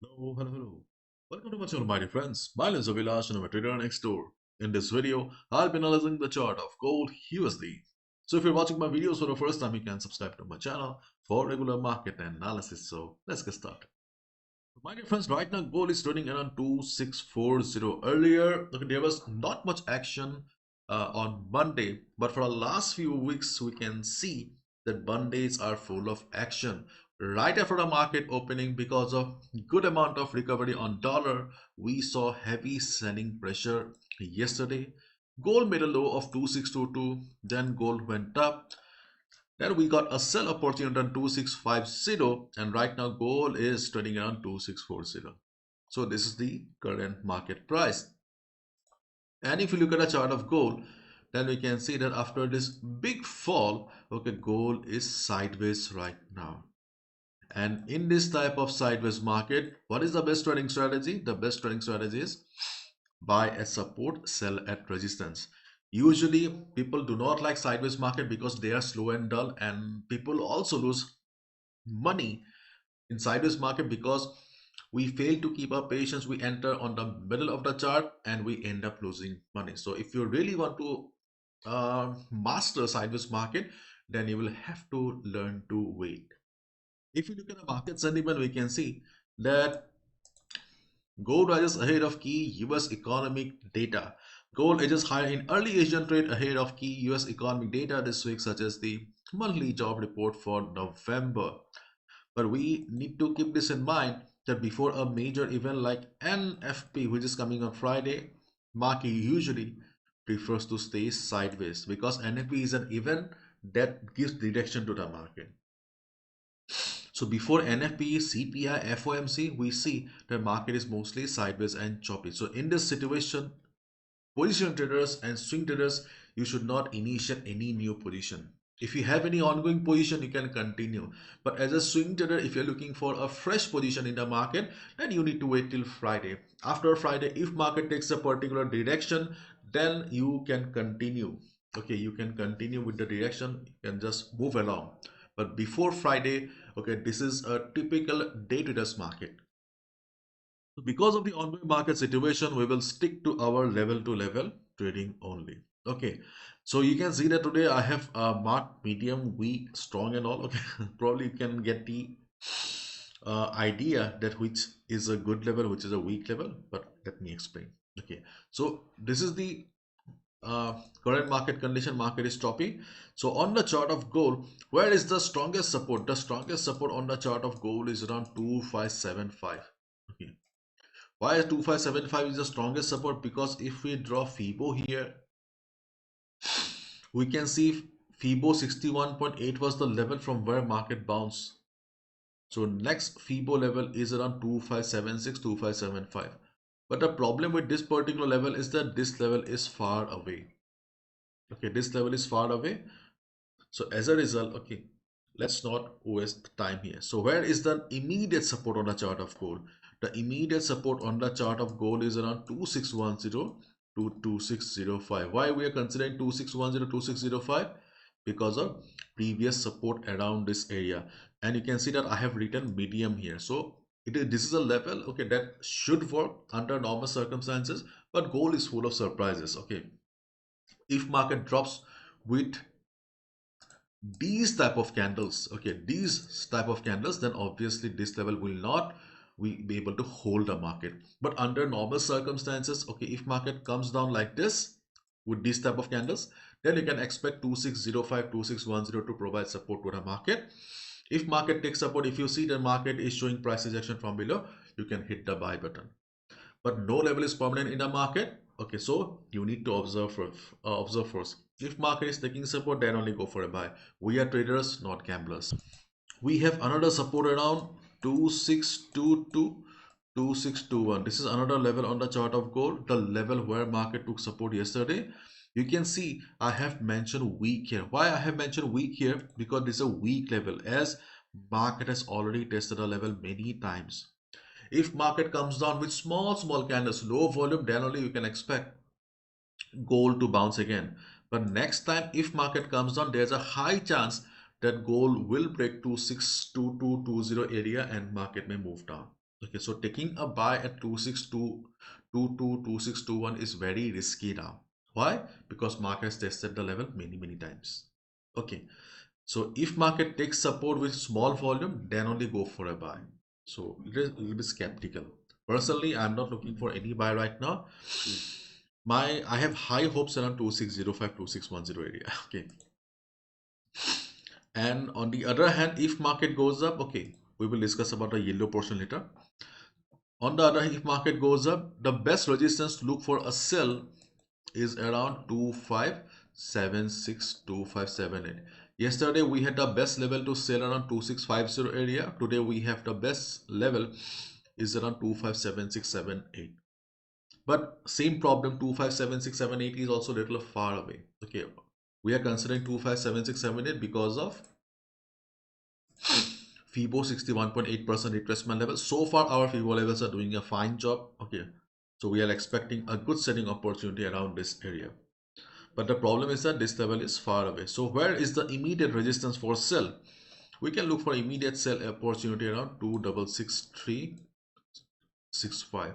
Hello. Welcome to my channel, my dear friends. My name is Avilash and I'm a trader next door. In this video, I'll be analyzing the chart of gold USD. So if you're watching my videos for the first time, you can subscribe to my channel for regular market analysis. So let's get started. My dear friends, right now gold is trading around 2640. Earlier, okay, there was not much action on Monday, but for the last few weeks, we can see that Mondays are full of action. Right after the market opening, because of good amount of recovery on dollar, we saw heavy selling pressure yesterday. Gold made a low of 2622, then gold went up. Then we got a sell opportunity on 2650, and right now gold is trading around 2640. So this is the current market price. And if you look at a chart of gold, then we can see that after this big fall, okay, gold is sideways right now. And in this type of sideways market, what is the best trading strategy? The best trading strategy is buy at support, sell at resistance. Usually people do not like sideways market because they are slow and dull, and people also lose money in sideways market because we fail to keep our patience. We enter on the middle of the chart and we end up losing money. So if you really want to master sideways market, then you will have to learn to wait. If you look at the market sentiment, we can see that gold rises ahead of key US economic data. Gold edges higher in early Asian trade ahead of key US economic data this week, such as the monthly job report for November. But we need to keep this in mind that before a major event like NFP, which is coming on Friday, market usually prefers to stay sideways because NFP is an event that gives direction to the market. So before NFP, CPI, FOMC, we see the market is mostly sideways and choppy. So in this situation, position traders and swing traders, you should not initiate any new position. If you have any ongoing position, you can continue. But as a swing trader, if you're looking for a fresh position in the market, then you need to wait till Friday. After Friday, if market takes a particular direction, then you can continue. Okay, you can continue with the direction, you can just move along. But before Friday, okay, this is a typical day traders market. Because of the ongoing market situation, we will stick to our level to level trading only. Okay, so you can see that today I have marked medium, weak, strong and all. Okay, probably you can get the idea that which is a good level, which is a weak level, but let me explain. Okay, so this is the current market condition. Market is choppy. So on the chart of gold, where is the strongest support? The strongest support on the chart of gold is around 2575. Okay, why 2575 is the strongest support? Because if we draw FIBO here, we can see FIBO 61.8 was the level from where market bounced. So next FIBO level is around 2576, 2575. But the problem with this particular level is that this level is far away. Okay, this level is far away. So as a result, okay, let's not waste time here. So where is the immediate support on the chart of gold? The immediate support on the chart of gold is around 2610 to 2605. Why we are considering 2610, 2605? Because of previous support around this area. And you can see that I have written medium here. So this is a level, okay, that should work under normal circumstances, but gold is full of surprises. Okay, if market drops with these type of candles, okay, these type of candles, then obviously this level will not we be able to hold the market. But under normal circumstances, okay, if market comes down like this with these type of candles, then you can expect 2605, 2610 to provide support to the market. If market takes support, if you see the market is showing price rejection from below, you can hit the buy button. But no level is permanent in the market. Okay, so you need to observe first. If market is taking support, then only go for a buy. We are traders, not gamblers. We have another support around 2622, 2621. This is another level on the chart of gold, the level where market took support yesterday. You can see I have mentioned weak here. Why I have mentioned weak here? Because this is a weak level, as market has already tested a level many times. If market comes down with small candles, low volume, then only you can expect gold to bounce again. But next time, if market comes down, there's a high chance that gold will break to 62220 area and market may move down. Okay, so taking a buy at 26222 2621 is very risky now. Why? Because market has tested the level many times. Okay, so if market takes support with small volume, then only go for a buy. So it is a little bit skeptical. Personally, I'm not looking for any buy right now. I have high hopes around 2605 2610 area. Okay. And on the other hand, if market goes up, okay, we will discuss about the yellow portion later. On the other hand, if market goes up, the best resistance to look for a sell is around 2576 2578. Yesterday we had the best level to sell around 2650 area. Today we have the best level is around 257678. But same problem, 257678 is also a little far away. Okay, we are considering 257678 because of FIBO 61.8% retracement level. So far our FIBO levels are doing a fine job. Okay, so we are expecting a good selling opportunity around this area. But the problem is that this level is far away. So where is the immediate resistance for sell? We can look for immediate sell opportunity around 266365.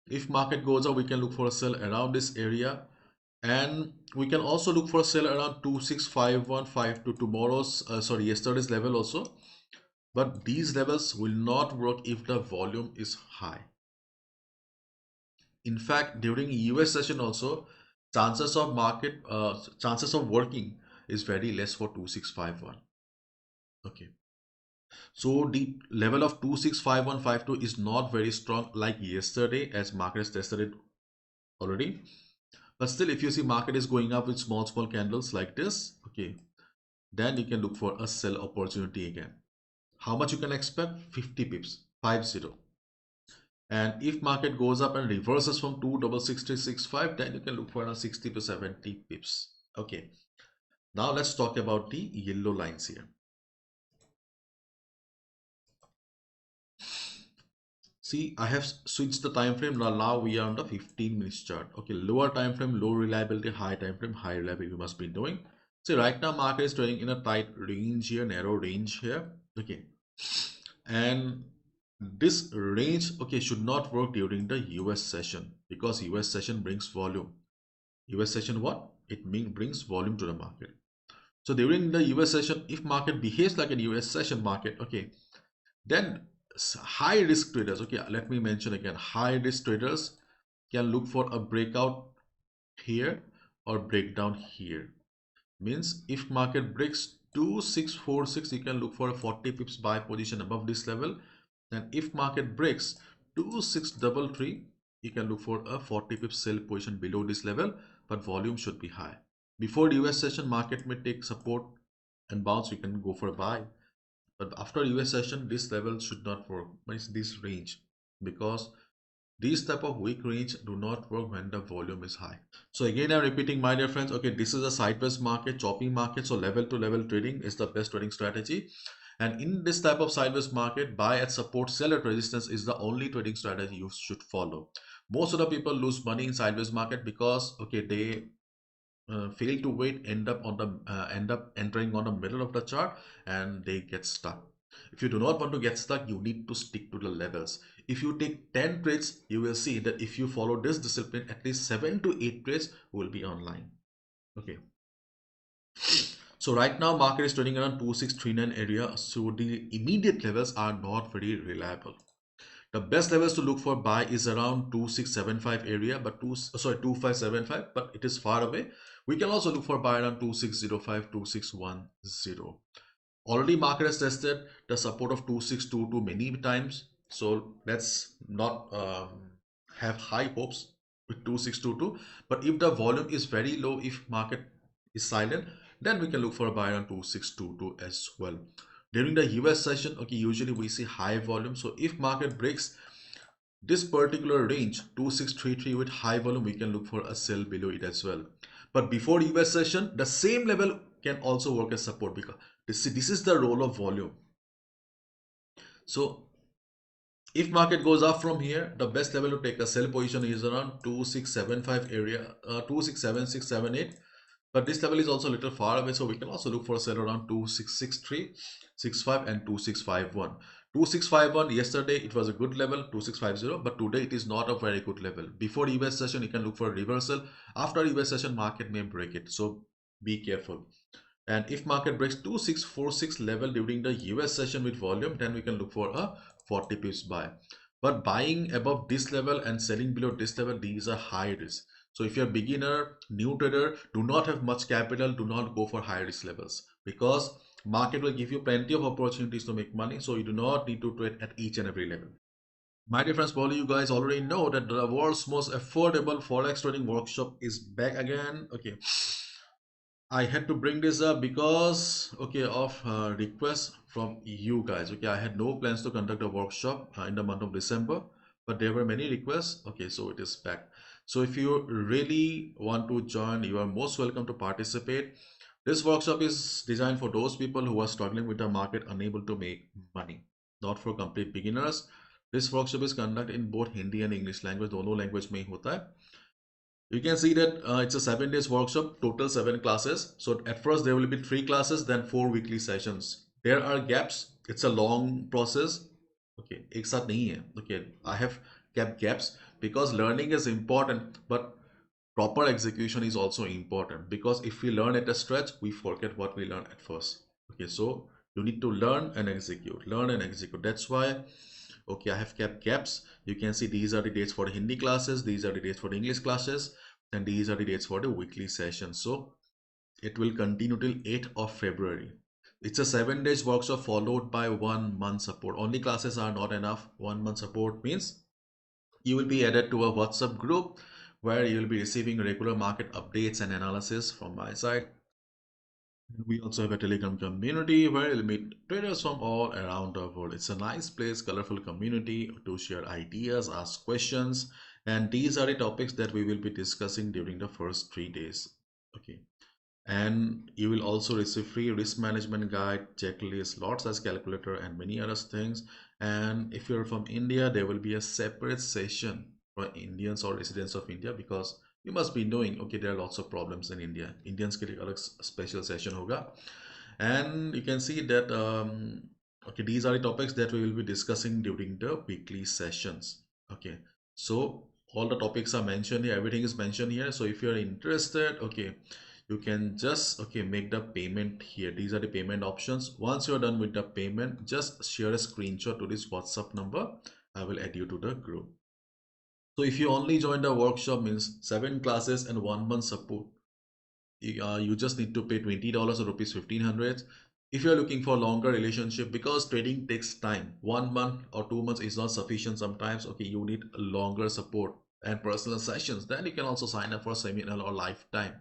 If market goes up, we can look for a sell around this area. And we can also look for a sell around 265152 to tomorrow's, yesterday's level also. But these levels will not work if the volume is high. In fact, during US session also, chances of working is very less for 2651. Okay, so the level of 265152 is not very strong like yesterday, as market has tested it already. But still, if you see market is going up with small candles like this, okay, then you can look for a sell opportunity again. How much you can expect? 50 pips, 50. And if market goes up and reverses from 26665, then you can look for around 60 to 70 pips. Okay, now let's talk about the yellow lines here. See, I have switched the time frame. Now we are on the 15 minutes chart. Okay, lower time frame, low reliability, high time frame, high reliability. You must be doing. See, right now market is trading in a tight range here, narrow range here. Okay, and this range, okay, should not work during the US session, because US session brings volume. US session what? It brings volume to the market. So during the US session, if market behaves like a US session market, okay, then high risk traders, okay, let me mention again, high risk traders can look for a breakout here or breakdown here. Means if market breaks 2646, you can look for a 40 pips buy position above this level. And if market breaks 2633, you can look for a 40 pips sell position below this level, but volume should be high. Before the US session, market may take support and bounce, you can go for a buy. But after US session, this level should not work, means this range, because these type of weak range do not work when the volume is high. So again, I'm repeating, my dear friends, okay, this is a sideways market, chopping market. So level to level trading is the best trading strategy. And in this type of sideways market, buy at support, sell at resistance is the only trading strategy you should follow. Most of the people lose money in sideways market because, okay, they fail to wait, end up entering on the middle of the chart, and they get stuck. If you do not want to get stuck, you need to stick to the levels. If you take 10 trades, you will see that if you follow this discipline, at least 7 to 8 trades will be online. Okay, so right now market is trading around 2639 area, so the immediate levels are not very reliable. The best levels to look for buy is around 2675 area, but 2575, but it is far away. We can also look for buy around 2605 2610. Already market has tested the support of 2622 many times, so let's not have high hopes with 2622. But if the volume is very low, if market is silent, then we can look for a buy around 2622 as well. During the US session, okay, usually we see high volume. So if market breaks this particular range 2633 with high volume, we can look for a sell below it as well. But before US session, the same level can also work as support, because this is the role of volume. So if market goes up from here, the best level to take a sell position is around 2675 area, 267678. But this level is also a little far away, so we can also look for a sell around 2663, 65 and 2651. 2651 yesterday it was a good level 2650, but today it is not a very good level. Before US session you can look for a reversal. After US session market may break it, so be careful. And if market breaks 2646 level during the US session with volume, then we can look for a 40 pips buy. But buying above this level and selling below this level, these are high risk. So if you're a beginner, new trader, do not have much capital, do not go for high risk levels, because market will give you plenty of opportunities to make money. So you do not need to trade at each and every level. My dear friends, probably you guys already know that the world's most affordable forex trading workshop is back again. Okay, I had to bring this up because okay of request from you guys. Okay, I had no plans to conduct a workshop in the month of December, but there were many requests. Okay, so it is back. So if you really want to join, you are most welcome to participate. This workshop is designed for those people who are struggling with the market, unable to make money, not for complete beginners. This workshop is conducted in both Hindi and English language. दोनों language में ही होता है. You can see that it's a 7 days workshop, total 7 classes. So at first there will be 3 classes, then 4 weekly sessions. There are gaps. It's a long process. Okay, एक साथ नहीं है. Okay, I have kept gaps because learning is important, but proper execution is also important, because if we learn at a stretch, we forget what we learned at first. Okay, so you need to learn and execute, learn and execute. That's why okay, I have kept gaps. You can see these are the dates for the Hindi classes, these are the dates for the English classes, and these are the dates for the weekly sessions. So it will continue till 8th of February. It's a 7 days workshop followed by 1 month support. Only classes are not enough. 1 month support means you will be added to a WhatsApp group where you will be receiving regular market updates and analysis from my side. We also have a Telegram community where you'll meet traders from all around the world. It's a nice place, colorful community to share ideas, ask questions, and these are the topics that we will be discussing during the first 3 days. Okay, and you will also receive free risk management guide, checklist, lot size calculator, and many other things. And if you're from India, there will be a separate session for Indians or residents of India, because you must be knowing okay there are lots of problems in India. Indians के लिए अलग special session होगा. And you can see that okay, these are the topics that we will be discussing during the weekly sessions. Okay, so all the topics are mentioned here, everything is mentioned here. So if you're interested, okay, you can just okay make the payment here. These are the payment options. Once you're done with the payment, just share a screenshot to this WhatsApp number. I will add you to the group. So if you only join the workshop, means 7 classes and 1 month support, you just need to pay $20 or rupees 1500. If you're looking for longer relationship, because trading takes time, 1 month or 2 months is not sufficient sometimes. Okay, you need longer support and personal sessions, then you can also sign up for seminar or lifetime.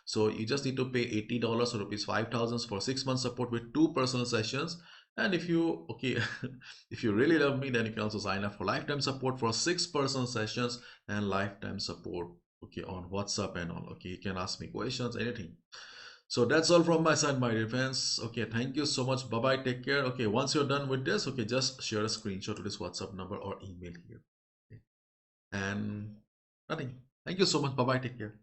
So you just need to pay $80 or rupees 5000 for 6 months support with 2 personal sessions. And if you okay if you really love me, then you can also sign up for lifetime support for 6 personal sessions and lifetime support okay on WhatsApp and all. Okay, you can ask me questions, anything. So that's all from my side, my dear friends. Okay, thank you so much. Bye bye, take care. Okay, once you're done with this, okay, just share a screenshot to this WhatsApp number or email here. Okay. And nothing. Thank you so much. Bye bye, take care.